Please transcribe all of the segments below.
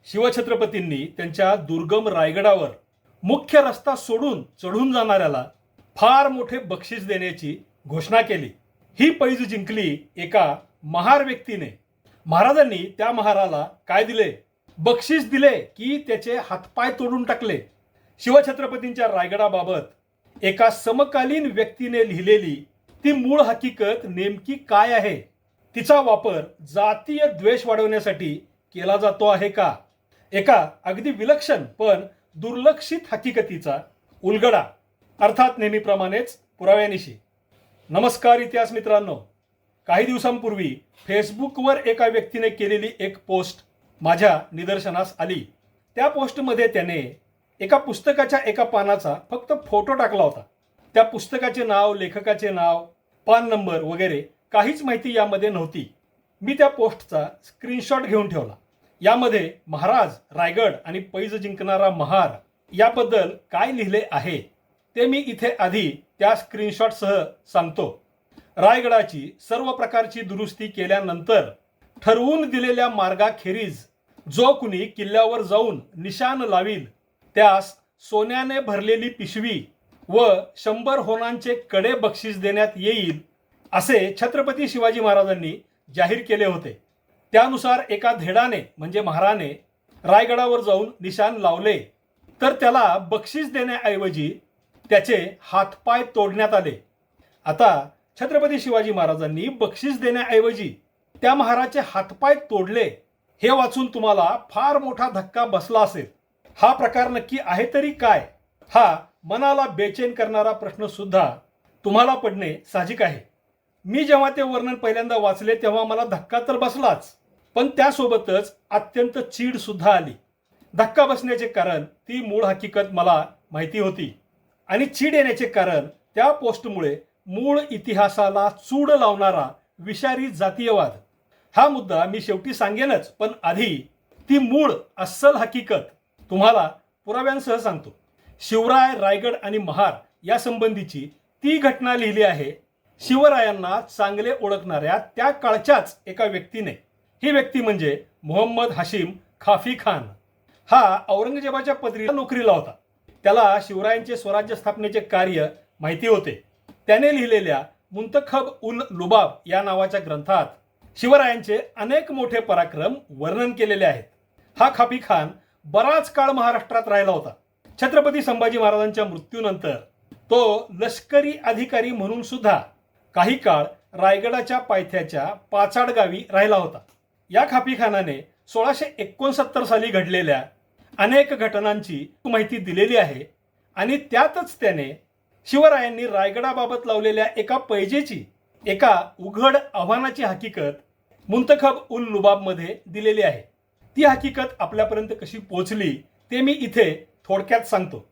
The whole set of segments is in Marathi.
शिवछत्रपतींनी त्यांच्या दुर्गम रायगडावर मुख्य रस्ता सोडून चढून जाणाऱ्याला फार मोठे बक्षीस देण्याची घोषणा केली। ही पैज जिंकली एका महार व्यक्तीने। महाराजांनी त्या महाराला काय दिले? बक्षीस दिले की त्याचे हातपाय तोडून टाकले। शिवछत्रपतींच्या रायगडाबाबत एका समकालीन व्यक्तीने लिहिलेली ती मूळ हकीकत नेमकी काय आहे? तिचा वापर जातीय द्वेष वाढवण्यासाठी केला जातो आहे का? एका अगदी विलक्षण पण दुर्लक्षित हकीकतीचा उलगडा, अर्थात नेहमीप्रमाणेच पुराव्यानिशी। नमस्कार इतिहास मित्रांनो, काही दिवसांपूर्वी फेसबुकवर एका व्यक्तीने केलेली एक पोस्ट माझ्या निदर्शनास आली। त्या पोस्टमध्ये त्याने एका पुस्तकाच्या एका पानाचा फक्त फोटो टाकला होता। त्या पुस्तकाचे नाव, लेखकाचे नाव, पान नंबर वगैरे काहीच माहिती यामध्ये नव्हती। मी त्या पोस्टचा स्क्रीनशॉट घेऊन ठेवला। यामध्ये महाराज, रायगड आणि पैज जिंकणारा महार याबद्दल काय लिहिले आहे ते मी इथे आधी त्या स्क्रीनशॉटसह सांगतो। रायगडाची सर्व प्रकारची दुरुस्ती केल्यानंतर ठरवून दिलेल्या मार्गाखेरीज जो कुणी किल्ल्यावर जाऊन निशाण लावील त्यास सोन्याने भरलेली पिशवी व 100 होणांचे कडे बक्षीस देण्यात येईल असे छत्रपती शिवाजी महाराजांनी जाहीर केले होते। त्यानुसार एका धेडाने म्हणजे महाराने रायगडावर जाऊन निशाण लावले तर त्याला बक्षीस देण्याऐवजी त्याचे हातपाय तोडण्यात आले। आता छत्रपती शिवाजी महाराजांनी बक्षीस देण्याऐवजी त्या महाराचे हातपाय तोडले हे वाचून तुम्हाला फार मोठा धक्का बसला असेल। हा प्रकार नक्की आहे तरी काय? हा मनाला बेचैन करणारा प्रश्न सुद्धा तुम्हाला पडणे साहजिक आहे। मी जेव्हा ते वर्णन पहिल्यांदा वाचले तेव्हा मला धक्का तर बसलाच, पण त्यासोबतच अत्यंत चीड सुद्धा आली। धक्का बसण्याचे कारण ती मूळ हकीकत मला माहिती होती आणि चीड येण्याचे कारण त्या पोस्टमुळे मूळ इतिहासाला चूड लावणारा विषारी जातीयवाद। हा मुद्दा मी शेवटी सांगेनच, पण आधी ती मूळ अस्सल हकीकत तुम्हाला पुराव्यांसह सांगतो। शिवराय, रायगड आणि महार या संबंधीची ती घटना लिहिली आहे शिवरायांना चांगले ओळखणाऱ्या त्या काळच्याच एका व्यक्तीने। ही व्यक्ती म्हणजे मोहम्मद हाशिम खाफी खान। हा औरंगजेबाच्या पदरी नोकरीला होता। त्याला शिवरायांचे स्वराज्य स्थापनेचे कार्य माहिती होते। त्याने लिहिलेल्या मुंतखब उल लुबाब या नावाच्या ग्रंथात शिवरायांचे अनेक मोठे पराक्रम वर्णन केलेले आहेत। हा खाफी खान बराच काळ महाराष्ट्रात राहिला होता। छत्रपती संभाजी महाराजांच्या मृत्यूनंतर तो लष्करी अधिकारी म्हणून सुद्धा काही काळ रायगडाच्या पायथ्याच्या पाचाड गावी राहिला होता। या खाफी खानाने 1669 साली घडलेल्या अनेक घटनांची माहिती दिलेली आहे आणि त्यातच त्याने शिवरायांनी रायगडाबाबत लावलेल्या एका पैजेची, एका उघड आव्हानाची हकीकत मुंतखब उल लुबाब मध्ये दिलेली आहे। ती हकीकत आपल्यापर्यंत कशी पोहोचली ते मी इथे थोडक्यात सांगतो।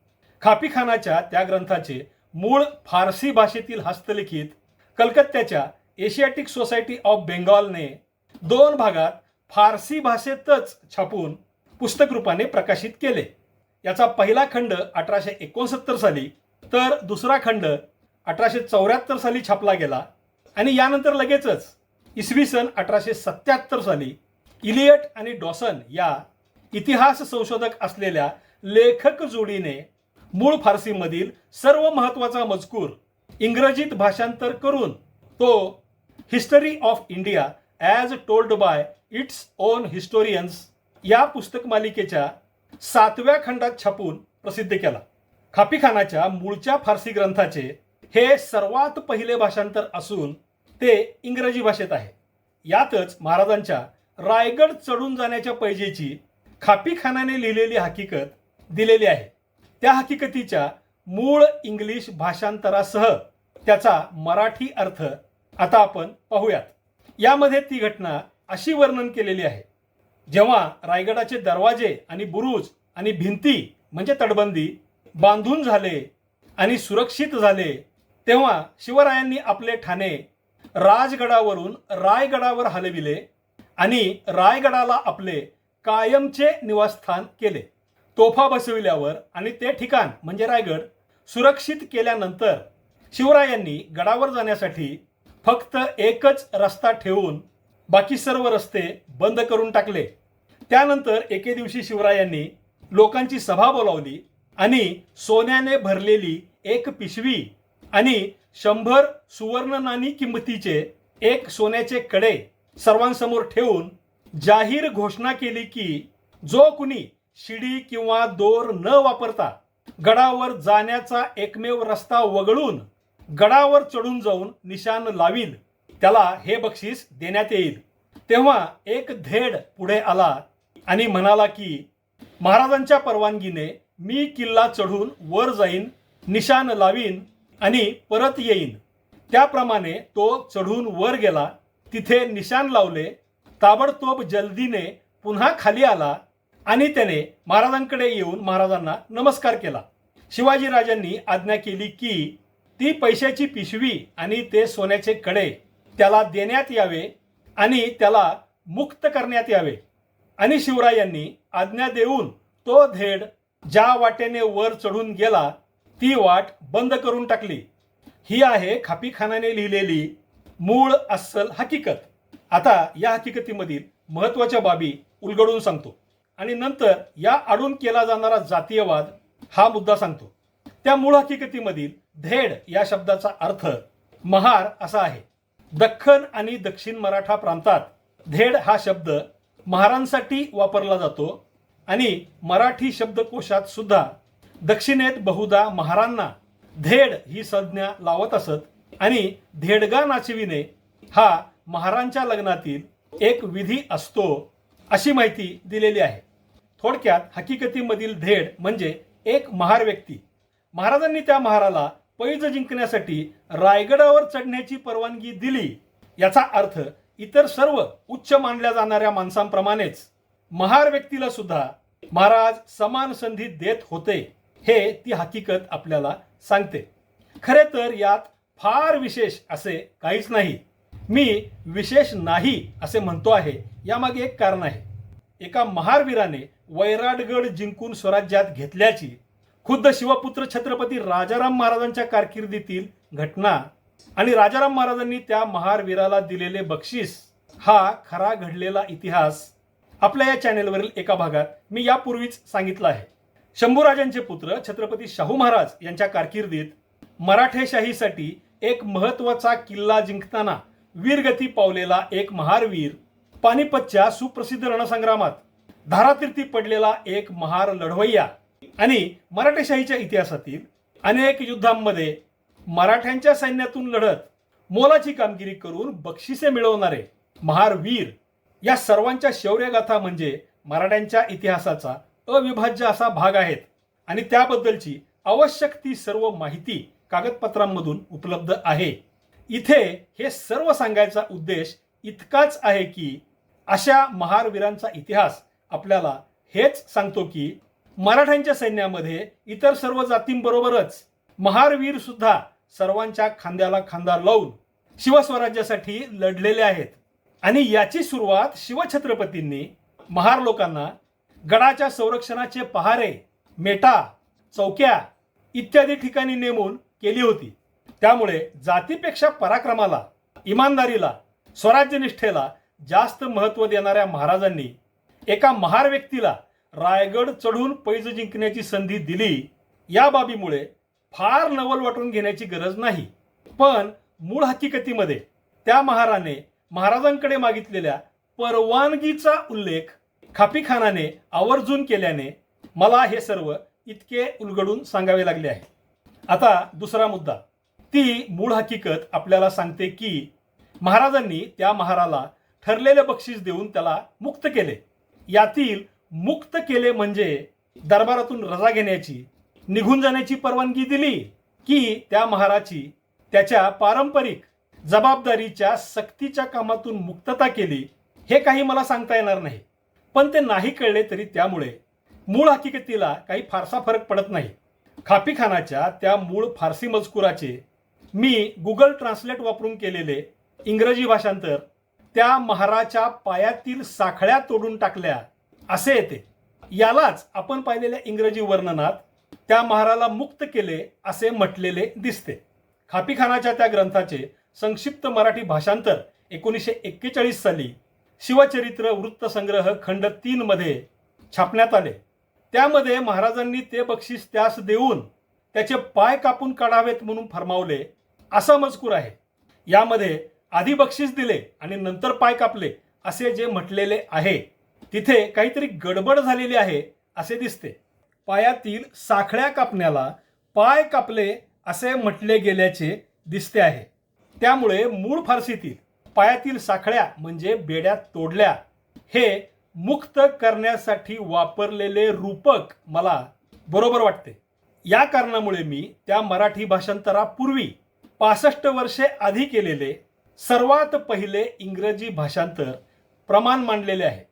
खाफी खानाच्या त्या ग्रंथाचे मूळ फारसी भाषेतील हस्तलिखित कलकत्त्याच्या एशियाटिक सोसायटी ऑफ बेंगॉलने 2 भागात फारसी भाषेतच छापून पुस्तक रूपाने प्रकाशित केले। याचा पहिला खंड 1869 साली तर दुसरा खंड 1874 साली छापला गेला आणि यानंतर लगेचच इसवी सन 1877 साली इलियट आणि डॉसन या इतिहास संशोधक असलेल्या लेखक जोडीने मूळ फारसीमधील सर्व महत्त्वाचा मजकूर इंग्रजीत भाषांतर करून तो history of India as told by its own historians या पुस्तक मालिकेच्या 7व्या खंडात छापून प्रसिद्ध केला। खाफी खानाच्या मूळच्या फारसी ग्रंथाचे हे सर्वात पहिले भाषांतर असून ते इंग्रजी भाषेत आहे। यातच महाराजांच्या रायगड चढून जाण्याच्या पैजेची खाफी खानाने लिहिलेली हकीकत दिलेली आहे। त्या हकीकतीच्या मूळ इंग्लिश भाषांतरासह त्याचा मराठी अर्थ आता आपण पाहूयात। यामध्ये ती घटना अशी वर्णन केलेली आहे। जेव्हा रायगडाचे दरवाजे आणि बुरुज आणि भिंती म्हणजे तटबंदी बांधून झाले आणि सुरक्षित झाले तेव्हा शिवरायांनी आपले ठाणे राजगडावरून रायगडावर हलविले आणि रायगडाला आपले कायमचे निवासस्थान केले। तोफा बसविल्यावर आणि ते ठिकाण म्हणजे रायगड सुरक्षित केल्यानंतर शिवरायांनी गडावर जाण्यासाठी फक्त एकच रस्ता ठेवून बाकी सर्व रस्ते बंद करून टाकले। त्यानंतर एके दिवशी शिवरायांनी लोकांची सभा बोलावली आणि सोन्याने भरलेली एक पिशवी आणि 100 सुवर्ण नाणी किंमतीचे एक सोन्याचे कडे सर्वांसमोर ठेवून जाहीर घोषणा केली की जो कुणी शिडी किंवा दोर न वापरता गडावर जाण्याचा एकमेव रस्ता वगळून गडावर चढून जाऊन निशाण लावील त्याला हे बक्षीस देण्यात येईल. तेव्हा एक धेड पुढे आला आणि म्हणाला की महाराजांच्या परवानगीने मी किल्ला चढून वर जाईन, निशाण लावीन आणि परत येईन. त्याप्रमाणे तो चढून वर गेला, तिथे निशाण लावले, ताबडतोब जल्दीने पुन्हा खाली आला आणि त्याने महाराजांकडे येऊन महाराजांना नमस्कार केला. शिवाजीराजांनी आज्ञा केली की ती पैशाची पिशवी आणि ते सोन्याचे कडे त्याला देण्यात यावे आणि त्याला मुक्त करण्यात यावे. आणि शिवरायांनी आज्ञा देऊन तो धेड ज्या वाटेने वर चढून गेला ती वाट बंद करून टाकली. ही आहे खापीखानाने लिहिलेली मूळ अस्सल हकीकत. आता या हकीकतीमधील महत्त्वाच्या बाबी उलगडून सांगतो आणि नंतर या आडून केला जाणारा जातीयवाद हा मुद्दा सांगतो. त्या मूळ हकीकतीमधील धेड या शब्दाचा अर्थ महार असा आहे. दख्खन आणि दक्षिण मराठा प्रांतात धेड हा शब्द महारांसाठी वापरला जातो आणि मराठी शब्दकोशात सुद्धा दक्षिणेत बहुधा महारांना धेड ही संज्ञा लावत असत आणि धेडगा नाचविणे हा महारांच्या लग्नातील एक विधी असतो अशी माहिती दिलेली आहे. थोडक्यात हकीकतीमधील धेड म्हणजे एक महार व्यक्ती. महाराजांनी त्या महाराला पैज जिंकण्यासाठी रायगडावर चढण्याची परवानगी दिली. याचा अर्थ इतर सर्व उच्च मानल्या जाणाऱ्या माणसांप्रमाणेच महार व्यक्तीला सुद्धा महाराज समान संधी देत होते हे ती हकीकत आपल्याला सांगते. खरे तर यात फार विशेष असे काहीच नाही. मी विशेष नाही असे म्हणतो आहे यामागे एक कारण आहे. एका महारवीराने वैराटगड जिंकून स्वराज्यात घेतल्याची खुद्द शिवपुत्र छत्रपती राजाराम महाराजांच्या कारकिर्दीतील घटना आणि राजाराम महाराजांनी त्या महारवीराला दिलेले बक्षीस हा खरा घडलेला इतिहास आपल्या या चॅनेलवरील एका भागात मी यापूर्वीच सांगितला आहे. शंभूराजांचे पुत्र छत्रपती शाहू महाराज यांच्या कारकिर्दीत मराठेशाहीसाठी एक महत्त्वाचा किल्ला जिंकताना वीरगती पावलेला एक महारवीर, पानिपतच्या सुप्रसिद्ध रणसंग्रामात धारातीर्थी पडलेला एक महार लढवय्या आणि मराठेशाहीच्या इतिहासातील अनेक युद्धांमध्ये मराठ्यांच्या सैन्यातून लढत मोलाची कामगिरी करून बक्षिसे मिळवणारे महारवीर या सर्वांच्या शौर्यगाथा म्हणजे मराठ्यांच्या इतिहासाचा अविभाज्य असा भाग आहेत आणि त्याबद्दलची आवश्यक ती सर्व माहिती कागदपत्रांमधून उपलब्ध आहे. इथे हे सर्व सांगायचा उद्देश इतकाच आहे की अशा महारवीरांचा इतिहास आपल्याला हेच सांगतो की मराठ्यांच्या सैन्यामध्ये इतर सर्व जातींबरोबरच महारवीर सुद्धा सर्वांच्या खांद्याला खांदा लावून शिवस्वराज्यासाठी लढलेले आहेत. आणि याची सुरुवात शिवछत्रपतींनी महार लोकांना गडाच्या संरक्षणाचे पहारे, मेटा, चौक्या इत्यादी ठिकाणी नेमून केली होती. त्यामुळे जातीपेक्षा पराक्रमाला, इमानदारीला, स्वराज्यनिष्ठेला जास्त महत्त्व देणाऱ्या महाराजांनी एका महार व्यक्तीला रायगड चढून पैज जिंकण्याची संधी दिली. या बाबीमुळे फार नवल वाटून घेण्याची गरज नाही. पण मूळ हकीकतीमध्ये त्या महाराने महाराजांकडे मागितलेल्या परवानगीचा उल्लेख खापीखानाने आवर्जून केल्याने मला हे सर्व इतके उलगडून सांगावे लागले आहे. आता दुसरा मुद्दा. ती मूळ हकीकत आपल्याला सांगते की महाराजांनी त्या महाराला ठरलेले बक्षीस देऊन त्याला मुक्त केले. यातील मुक्त केले म्हणजे दरबारातून रजा घेण्याची, निघून जाण्याची परवानगी दिली की त्या महाराची त्याच्या पारंपरिक जबाबदारीच्या सक्तीच्या कामातून मुक्तता केली हे काही मला सांगता येणार नाही. पण ते नाही कळले तरी त्यामुळे मूळ हकीकतीला काही फारसा फरक पडत नाही. खापीखानाच्या त्या मूळ फारसी मजकुराचे मी गुगल ट्रान्सलेट वापरून केलेले इंग्रजी भाषांतर त्या महाराच्या पायातील साखळ्या तोडून टाकल्या असे येते. यालाच आपण पाहिलेल्या इंग्रजी वर्णनात त्या महाराला मुक्त केले असे म्हटलेले दिसते. खापीखानाच्या त्या ग्रंथाचे संक्षिप्त मराठी भाषांतर 1941 साली शिवचरित्र वृत्तसंग्रह खंड 3 मध्ये छापण्यात आले. त्यामध्ये महाराजांनी ते बक्षीस त्यास देऊन त्याचे पाय कापून काढावेत म्हणून फरमावले असा मजकूर आहे. यामध्ये आधी बक्षीस दिले आणि नंतर पाय कापले असे जे म्हटलेले आहे तिथे काहीतरी गडबड झालेली आहे असे दिसते. पायातील साखळ्या कापण्याला पाय कापले असे म्हटले गेल्याचे दिसते आहे. त्यामुळे मूळ फारसीतील पायातील साखळ्या म्हणजे बेड्या तोडल्या हे मुक्त करण्यासाठी वापरलेले रूपक मला बरोबर वाटते. या कारणामुळे मी त्या मराठी भाषांतरापूर्वी 65 वर्षे आधी केलेले सर्वात पहिले इंग्रजी भाषांतर प्रमाण मांडलेले आहे.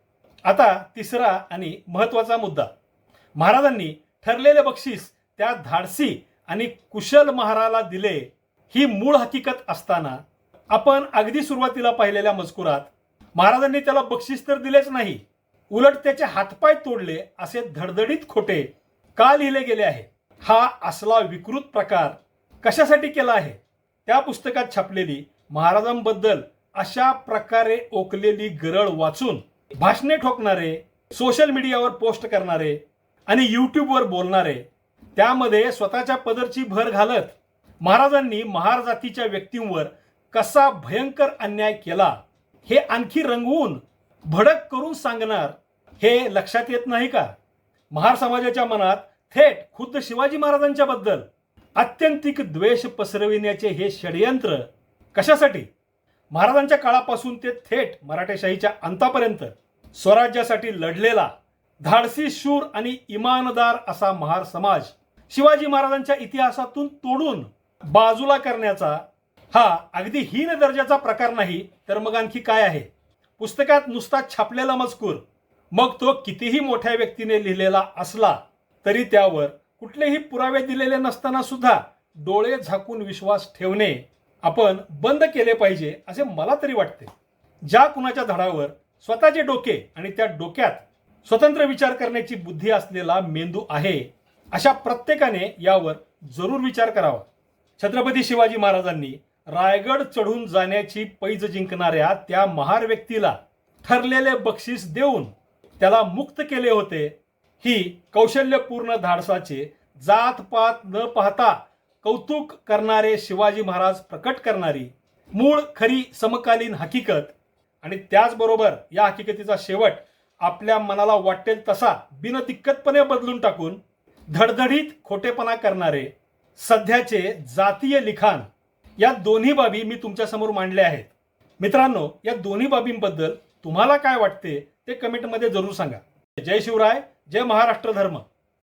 आता तिसरा आणि महत्त्वाचा मुद्दा. महाराजांनी ठरलेले बक्षीस त्या धाडसी आणि कुशल महाराला दिले ही मूळ हकीकत असताना आपण अगदी सुरुवातीला पाहिलेल्या मजकुरात महाराजांनी त्याला बक्षीस तर दिलेच नाही, उलट त्याचे हातपाय तोडले असे धडधडीत खोटे का लिहिले गेले आहे. हा असला विकृत प्रकार कशासाठी केला आहे. त्या पुस्तकात छापलेली महाराजांबद्दल अशा प्रकारे ओकलेली गरळ वाचून भाषणे ठोकणारे, सोशल मीडियावर पोस्ट करणारे आणि यूट्यूबवर बोलणारे, त्यामध्ये स्वतःच्या पदरची भर घालत महाराजांनी महार जातीच्या व्यक्तींवर कसा भयंकर अन्याय केला हे आणखी रंगवून भडक करून सांगणार हे लक्षात येत नाही का. महार समाजाच्या मनात थेट खुद्द शिवाजी महाराजांच्या बद्दल आत्यंतिक द्वेष पसरविण्याचे हे षडयंत्र कशासाठी. महाराजांच्या काळापासून ते थेट मराठेशाहीच्या अंतापर्यंत स्वराज्यासाठी लढलेला धाडसी, शूर आणि इमानदार असा महार समाज शिवाजी महाराजांच्या इतिहासातून तोडून बाजूला करण्याचा हा अगदी हीन दर्जाचा प्रकार नाही तर मग आणखी काय आहे. पुस्तकात नुसता छापलेला मजकूर, मग तो कितीही मोठ्या व्यक्तीने लिहिलेला असला तरी त्यावर कुठलेही पुरावे दिलेले नसताना सुद्धा डोळे झाकून विश्वास ठेवणे आपण बंद केले पाहिजे असे मला तरी वाटते. ज्या कुणाच्या धडावर स्वतःचे डोके आणि त्या डोक्यात स्वतंत्र विचार करण्याची बुद्धी असलेला मेंदू आहे अशा प्रत्येकाने यावर जरूर विचार करावा. छत्रपती शिवाजी महाराजांनी रायगड चढून जाण्याची पैज जिंकणाऱ्या त्या महार व्यक्तीला ठरलेले बक्षीस देऊन त्याला मुक्त केले होते. ही कौशल्यपूर्ण धाडसाचे जातपात न पाहता कौतुक करणारे शिवाजी महाराज प्रकट करणारी मूळ खरी समकालीन हकीकत आणि त्याचबरोबर या हकीकतीचा शेवट आपल्या मनाला वाटेल तसा बिनदिक्कतपणे बदलून टाकून धडधडीत खोटेपणा करणारे सध्याचे जातीय लिखाण, या दोन्ही बाबी मी तुमच्या समोर मांडल्या आहेत. मित्रांनो, या दोन्ही बाबींबद्दल तुम्हाला काय वाटते ते कमेंटमध्ये जरूर सांगा. जय शिवराय, जय महाराष्ट्र धर्म.